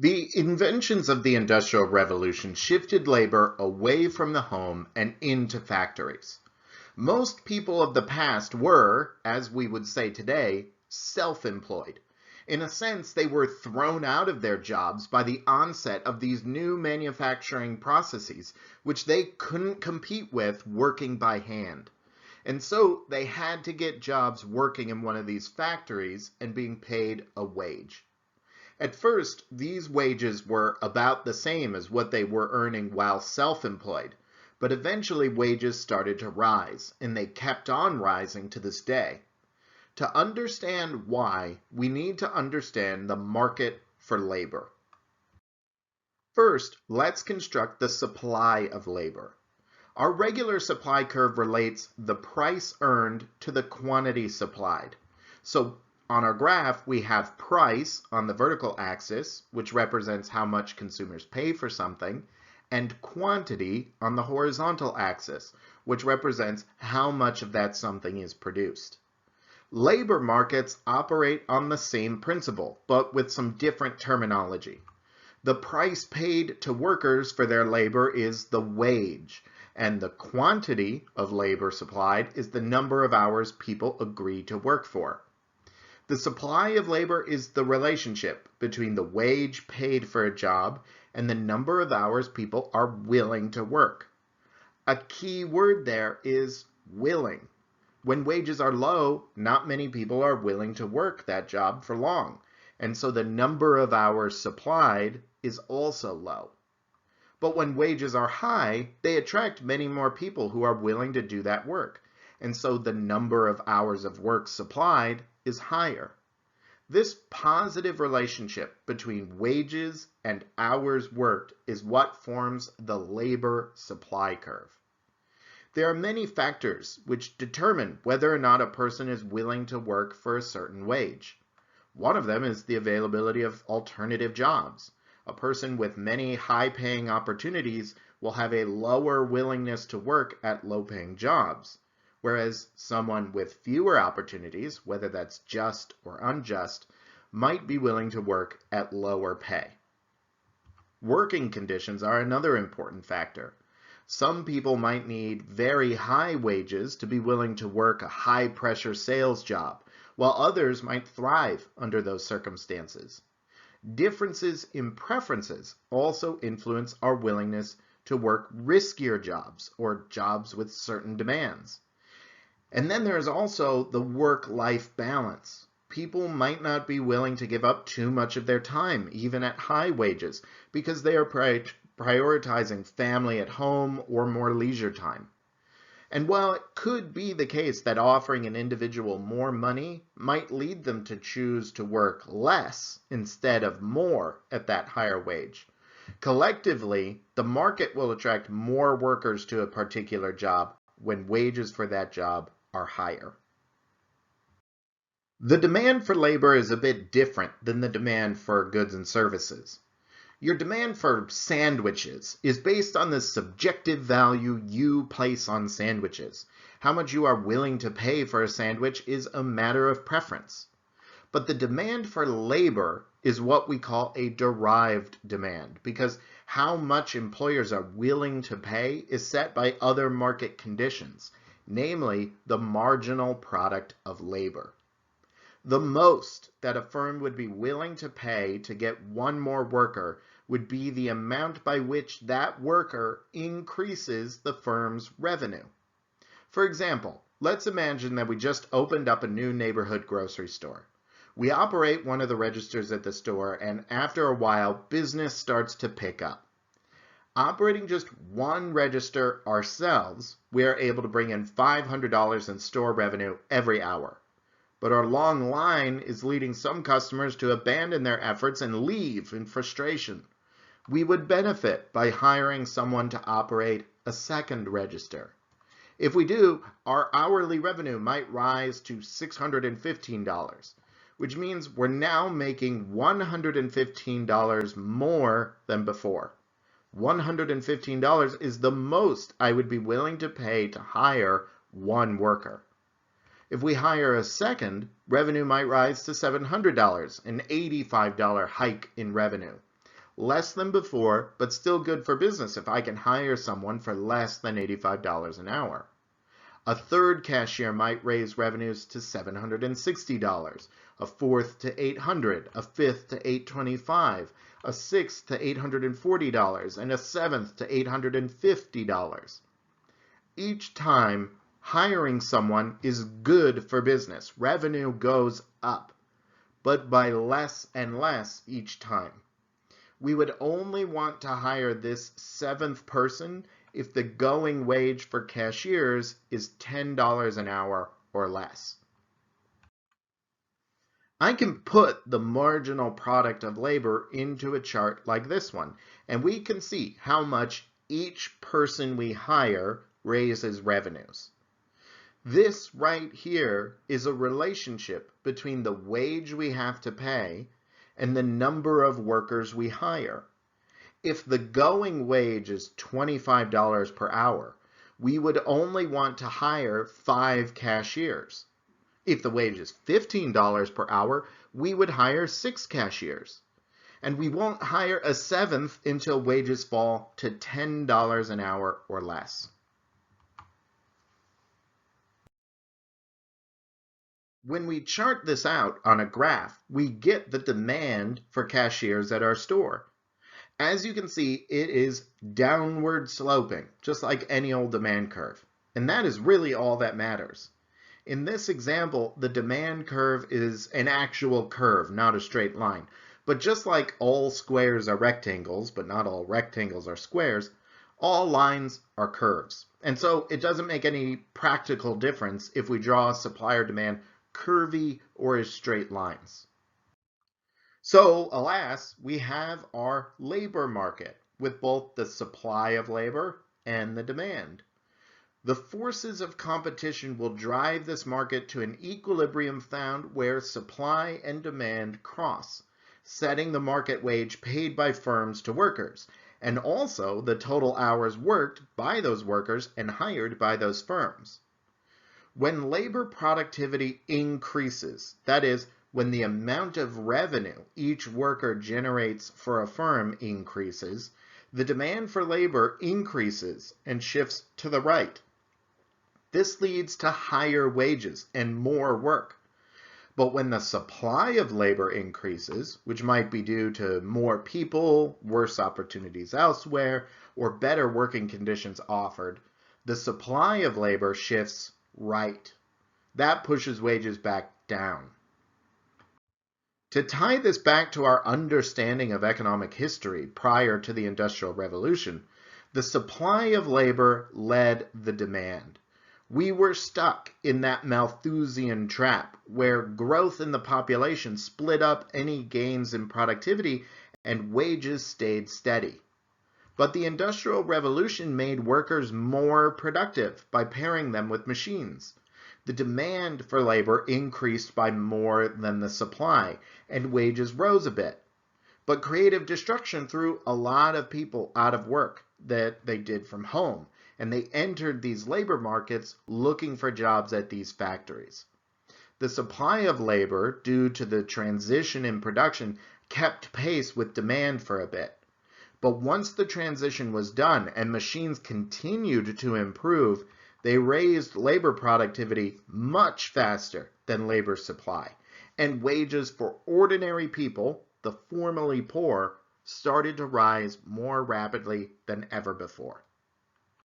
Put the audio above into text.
The inventions of the Industrial Revolution shifted labor away from the home and into factories. Most people of the past were, as we would say today, self-employed. In a sense, they were thrown out of their jobs by the onset of these new manufacturing processes, which they couldn't compete with working by hand. And so they had to get jobs working in one of these factories and being paid a wage. At first, these wages were about the same as what they were earning while self-employed, but eventually wages started to rise, and they kept on rising to this day. To understand why, we need to understand the market for labor. First, let's construct the supply of labor. Our regular supply curve relates the price earned to the quantity supplied. So on our graph, we have price on the vertical axis, which represents how much consumers pay for something, and quantity on the horizontal axis, which represents how much of that something is produced. Labor markets operate on the same principle, but with some different terminology. The price paid to workers for their labor is the wage, and the quantity of labor supplied is the number of hours people agree to work for. The supply of labor is the relationship between the wage paid for a job and the number of hours people are willing to work. A key word there is willing. When wages are low, not many people are willing to work that job for long, and so the number of hours supplied is also low. But when wages are high, they attract many more people who are willing to do that work, and so the number of hours of work supplied is higher. This positive relationship between wages and hours worked is what forms the labor supply curve. There are many factors which determine whether or not a person is willing to work for a certain wage. One of them is the availability of alternative jobs. A person with many high-paying opportunities will have a lower willingness to work at low-paying jobs, whereas someone with fewer opportunities, whether that's just or unjust, might be willing to work at lower pay. Working conditions are another important factor. Some people might need very high wages to be willing to work a high-pressure sales job, while others might thrive under those circumstances. Differences in preferences also influence our willingness to work riskier jobs or jobs with certain demands. And then there's also the work-life balance. People might not be willing to give up too much of their time, even at high wages, because they are prioritizing family at home or more leisure time. And while it could be the case that offering an individual more money might lead them to choose to work less instead of more at that higher wage, collectively, the market will attract more workers to a particular job when wages for that job are higher. The demand for labor is a bit different than the demand for goods and services. Your demand for sandwiches is based on the subjective value you place on sandwiches. How much you are willing to pay for a sandwich is a matter of preference. But the demand for labor is what we call a derived demand, because how much employers are willing to pay is set by other market conditions, namely the marginal product of labor. The most that a firm would be willing to pay to get one more worker would be the amount by which that worker increases the firm's revenue. For example, let's imagine that we just opened up a new neighborhood grocery store. We operate one of the registers at the store, and after a while, business starts to pick up. Operating just one register ourselves, we are able to bring in $500 in store revenue every hour. But our long line is leading some customers to abandon their efforts and leave in frustration. We would benefit by hiring someone to operate a second register. If we do, our hourly revenue might rise to $615, which means we're now making $115 more than before. $115 is the most I would be willing to pay to hire one worker. If we hire a second, revenue might rise to $700, an $85 hike in revenue. less than before, but still good for business if I can hire someone for less than $85 an hour. A third cashier might raise revenues to $760, a fourth to $800, a fifth to $825, a sixth to $840, and a seventh to $850. Each time, hiring someone is good for business. Revenue goes up, but by less and less each time. We would only want to hire this seventh person if the going wage for cashiers is $10 an hour or less. I can put the marginal product of labor into a chart like this one, and we can see how much each person we hire raises revenues. This right here is a relationship between the wage we have to pay and the number of workers we hire. If the going wage is $25 per hour, we would only want to hire 5 cashiers. If the wage is $15 per hour, we would hire 6 cashiers. And we won't hire a seventh until wages fall to $10 an hour or less. When we chart this out on a graph, we get the demand for cashiers at our store. As you can see, it is downward sloping, just like any old demand curve. And that is really all that matters. In this example, the demand curve is an actual curve, not a straight line. But just like all squares are rectangles, but not all rectangles are squares, all lines are curves. And so it doesn't make any practical difference if we draw supply or demand curvy or as straight lines. So, alas, we have our labor market with both the supply of labor and the demand. The forces of competition will drive this market to an equilibrium found where supply and demand cross, setting the market wage paid by firms to workers, and also the total hours worked by those workers and hired by those firms. When labor productivity increases, that is, when the amount of revenue each worker generates for a firm increases, the demand for labor increases and shifts to the right. This leads to higher wages and more work. But when the supply of labor increases, which might be due to more people, worse opportunities elsewhere, or better working conditions offered, the supply of labor shifts right. That pushes wages back down. To tie this back to our understanding of economic history prior to the Industrial Revolution, the supply of labor led the demand. We were stuck in that Malthusian trap where growth in the population split up any gains in productivity and wages stayed steady. But the Industrial Revolution made workers more productive by pairing them with machines. The demand for labor increased by more than the supply, and wages rose a bit. But creative destruction threw a lot of people out of work that they did from home, and they entered these labor markets looking for jobs at these factories. The supply of labor, due to the transition in production, kept pace with demand for a bit. But once the transition was done and machines continued to improve, they raised labor productivity much faster than labor supply, and wages for ordinary people, the formerly poor, started to rise more rapidly than ever before.